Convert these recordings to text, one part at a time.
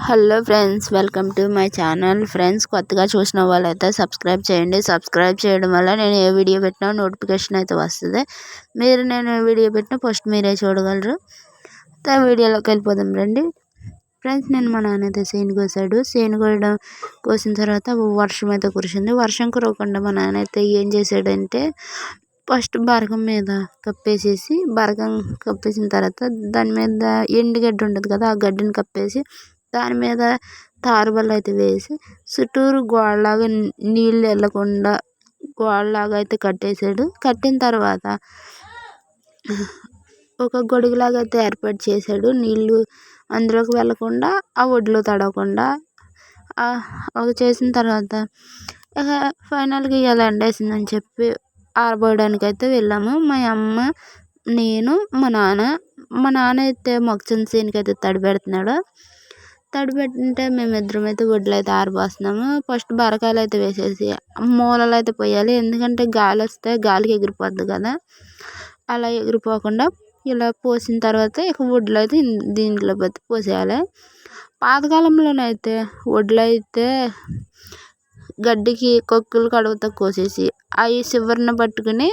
Hello friends, welcome to my channel. Friends, కొత్తగా చూసిన వాళ్ళైతే సబ్స్క్రైబ్ చేయండి. సబ్స్క్రైబ్ చేయడం వల్ల నేను ఏ వీడియో పెట్టినా నోటిఫికేషన్ అయితే వస్తుంది. నేను వీడియో పెట్టిన ఫస్ట్ మీరే చూడగలరు. వీడియోలోకి వెళ్ళిపోదాం రండి. ఫ్రెండ్స్, నేను మా నాన్న అయితే చేను కోసాడు. చేను కోసిన తర్వాత వర్షం అయితే కురిసింది. వర్షం కురవకుండా మా నాన్న అయితే ఏం చేశాడంటే ఫస్ట్ బరకం మీద కప్పేసేసి కప్పేసిన తర్వాత దాని మీద ఎండుగడ్డి ఉంటుంది కదా, ఆ గడ్డిని కప్పేసి దాని మీద తారుబల్ల అయితే వేసి చుట్టూరు గోడలాగా నీళ్ళు వెళ్ళకుండా గోడలాగా అయితే కట్టేసాడు. కట్టిన తర్వాత ఒక గొడుగులాగా అయితే ఏర్పాటు చేశాడు. నీళ్ళు అందులోకి వెళ్ళకుండా ఆ ఒడ్లో తడవకుండా అవి చేసిన తర్వాత ఫైనల్గా ఇలా ఎండేసిందని చెప్పి ఆరబోయడానికి అయితే వెళ్ళాము. మా అమ్మ, నేను, మా నాన్న అయితే మొక్కజొన్న చేనుకి అయితే తడిపెడుతున్నాడు. తడిపెట్టింటే మేమిద్దరం అయితే వడ్లు అయితే ఆరబోస్తున్నాము. ఫస్ట్ బరకాయలు అయితే వేసేసి మూలలు అయితే పోయాలి, ఎందుకంటే గాలి వస్తే గాలికి ఎగిరిపోద్ది కదా. అలా ఎగిరిపోకుండా ఇలా పోసిన తర్వాత ఇక వడ్లు అయితే దీంట్లో పోసేయాలి. పాతకాలంలోనైతే వడ్లు అయితే గడ్డికి కొక్కులు కడుగుతా కోసేసి అవి చివరిన పట్టుకుని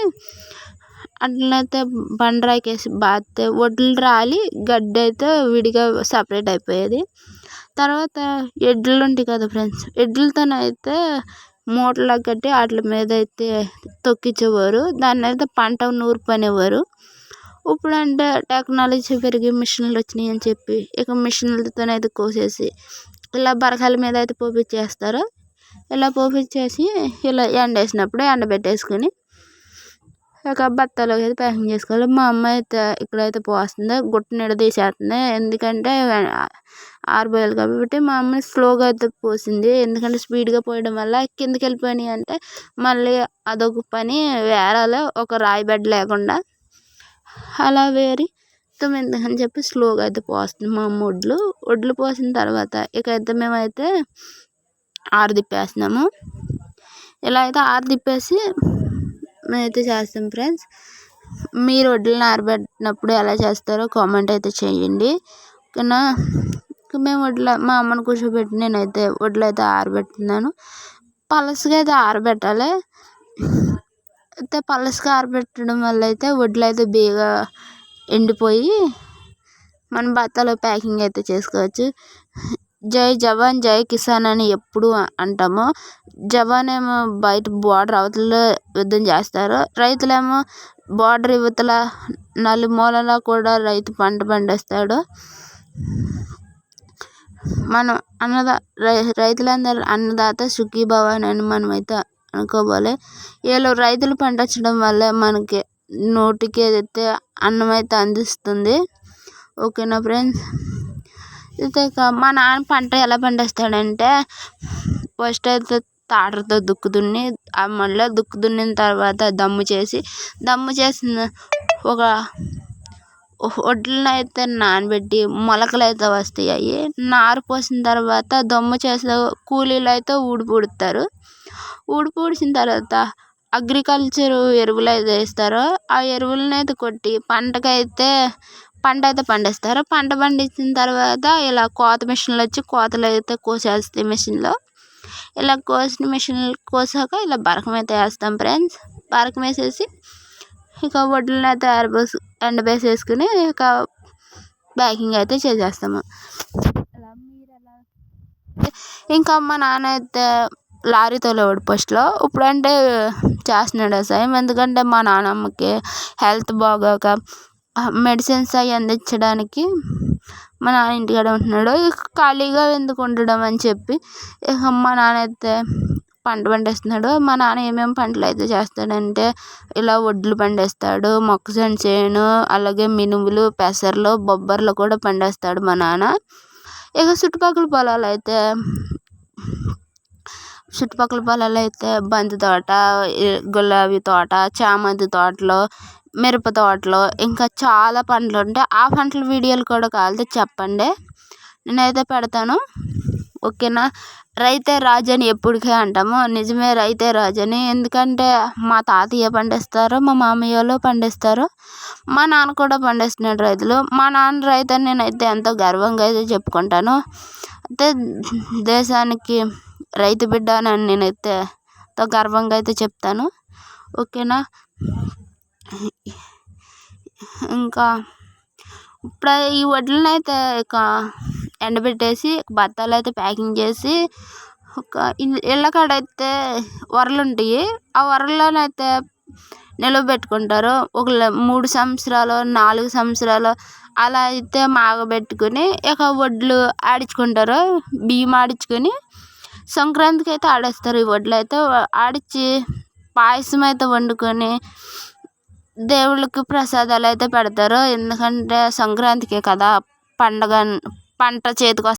అట్లయితే బండరాకేసి బాస్తే వడ్లు రాలి గడ్డి అయితే విడిగా సపరేట్ అయిపోయేది. తర్వాత ఎడ్లు ఉంటాయి కదా ఫ్రెండ్స్, ఎడ్లతోనైతే మూటలకు కట్టి వాటి మీద అయితే తొక్కించేవారు. దాన్ని అయితే పంట నూర్పు అనేవారు. ఇప్పుడంటే టెక్నాలజీ పెరిగి మిషన్లు వచ్చినాయి అని చెప్పి ఇక మిషన్లతోనైతే కోసేసి ఇలా బరకాల మీద అయితే పోపిచ్చేస్తారు. ఇలా పోపిచ్చేసి ఇలా ఎండేసినప్పుడు ఎండబెట్టేసుకుని ఇక బత్తాలోకి అయితే ప్యాకింగ్ చేసుకోవాలి. మా అమ్మ అయితే ఇక్కడైతే పోస్తుంది, గుట్ట నీడ తీసేస్తుంది, ఎందుకంటే ఆరిపోయాలి కాబట్టి. మా అమ్మ స్లోగా అయితే పోసింది, ఎందుకంటే స్పీడ్గా పోయడం వల్ల కిందకి వెళ్ళిపోయినాయి అంటే మళ్ళీ అదొక పని వేరాలి, ఒక రాయి బెడ్ లేకుండా అలా వేరి ఎందుకని చెప్పి స్లోగా అయితే పోస్తుంది మా అమ్మ. వడ్లు పోసిన తర్వాత ఇక అయితే మేమైతే ఆరదిప్పేస్తున్నాము. ఇలా అయితే ఆరదిప్పేసి మేమైతే చేస్తాం. ఫ్రెండ్స్, మీరు వడ్లను ఆరబెట్టినప్పుడు ఎలా చేస్తారో కామెంట్ అయితే చేయండి. ఓకేనా? మేము మా అమ్మను కూర్చోబెట్టి నేనైతే వడ్లు అయితే ఆరబెడుతున్నాను. పలసగా అయితే ఆరబెట్టాలి. అయితే పలసగా ఆరబెట్టడం వల్ల అయితే వడ్లు అయితే బేగా ఎండిపోయి మనం బత్తాలో ప్యాకింగ్ అయితే చేసుకోవచ్చు. జై జవాన్ జై కిసాన్ అని ఎప్పుడు అంటాము. జవాన్ ఏమో బయట బోర్డర్ అవతల యుద్ధం చేస్తారు, రైతులేమో బోర్డర్ యువతల నలుమూలలా కూడా రైతు పంట పండిస్తాడు. మనం రైతులందరూ అన్నదాత సుఖీభవ అని మనమైతే అనుకోవాలి. వీళ్ళు రైతులు పండించడం వల్ల మనకి నోటికి ఏదైతే అన్నం అయితే అందిస్తుంది. ఓకేనా ఫ్రెండ్స్? అయితే మా నాన్న పంట ఎలా పండిస్తాడంటే ఫస్ట్ అయితే తాటర్తో దుక్కు దున్ని మళ్ళీ దుక్కు దున్నిన తర్వాత దమ్ము చేసిన ఒక వడ్లను అయితే నానబెట్టి మొలకలు అయితే వస్తాయి. అవి నారు పోసిన తర్వాత దమ్ము చేసిన కూలీలు అయితే ఊడిపూడుతారు. ఊడిపూడ్చిన తర్వాత అగ్రికల్చర్ ఎరువులు అయితే వేస్తారు. ఆ ఎరువులను అయితే కొట్టి పంట అయితే పండిస్తారు. పంట పండించిన తర్వాత ఇలా కోత మిషన్లు వచ్చి కోతలు అయితే కోసేస్తాయి మిషన్లో. ఇలా కోసాక ఇలా బరకం అయితే వేస్తాం. ఫ్రెండ్స్, బరకం వేసేసి ఇక వడ్లను అయితే ఎండబేసేసుకుని ఇక ప్యాకింగ్ అయితే చేసేస్తాము. ఇంకా మా నాన్న అయితే లారీ తోలేవాడు ఫస్ట్లో. ఇప్పుడంటే చేస్తున్నాడు వ్యవసాయం, ఎందుకంటే మా నాన్నమ్మకి హెల్త్ బాగోక మెడిసిన్స్ అవి అందించడానికి మా నాన్న ఇంటికాడ ఉంటున్నాడు. ఖాళీగా ఎందుకు ఉండడం అని చెప్పి ఇక మా నాన్న అయితే పంట పండిస్తున్నాడు. మా నాన్న ఏమేమి పంటలు అయితే చేస్తాడంటే ఇలా వడ్లు పండిస్తాడు, మొక్కజొన్న చేను, అలాగే మినుములు, పెసర్లు, బొబ్బర్లు కూడా పండిస్తాడు మా నాన్న. ఇక చుట్టుపక్కల పొలాలు అయితే బంతి తోట, గులాబీ తోట, చామంతి తోటలు, మిరప తోటలు, ఇంకా చాలా పంటలు ఉంటాయి. ఆ పంటల వీడియోలు కూడా కావాలంటే చెప్పండి, నేనైతే పెడతాను. ఓకేనా. రైతే రాజు అని ఎప్పటికీ అంటాము, నిజమే రైతే రాజు అని. ఎందుకంటే మా తాతయ్య పండిస్తారు, మా మామయ్య వాళ్ళు పండిస్తారు, మా నాన్న కూడా పండిస్తున్నాడు రైతులు. మా నాన్న రైతు అని నేనైతే ఎంతో గర్వంగా అయితే చెప్పుకుంటాను. అయితే దేశానికి రైతు బిడ్డ అని నేనైతే ఎంతో గర్వంగా అయితే చెప్తాను. ఓకేనా. ఇంకా ఇప్పుడు ఈ వడ్లను అయితే ఇక ఎండబెట్టేసి బత్తాలు అయితే ప్యాకింగ్ చేసి ఒక ఇళ్ళ కాడ అయితే వరలు ఉంటాయి, ఆ వరల్లోనైతే నిల్వ పెట్టుకుంటారు. ఒక 3 సంవత్సరాలు 4 సంవత్సరాలు అలా అయితే మాగబెట్టుకుని ఇక వడ్లు ఆడించుకుంటారు. బియ్యం ఆడించుకొని సంక్రాంతికి అయితే ఆడేస్తారు. ఈ వడ్లు అయితే ఆడించి పాయసం అయితే వండుకొని దేవుళ్ళకి ప్రసాదాలు అయితే పెడతారు. ఎందుకంటే సంక్రాంతికే కదా పండగ, పంట చేతికి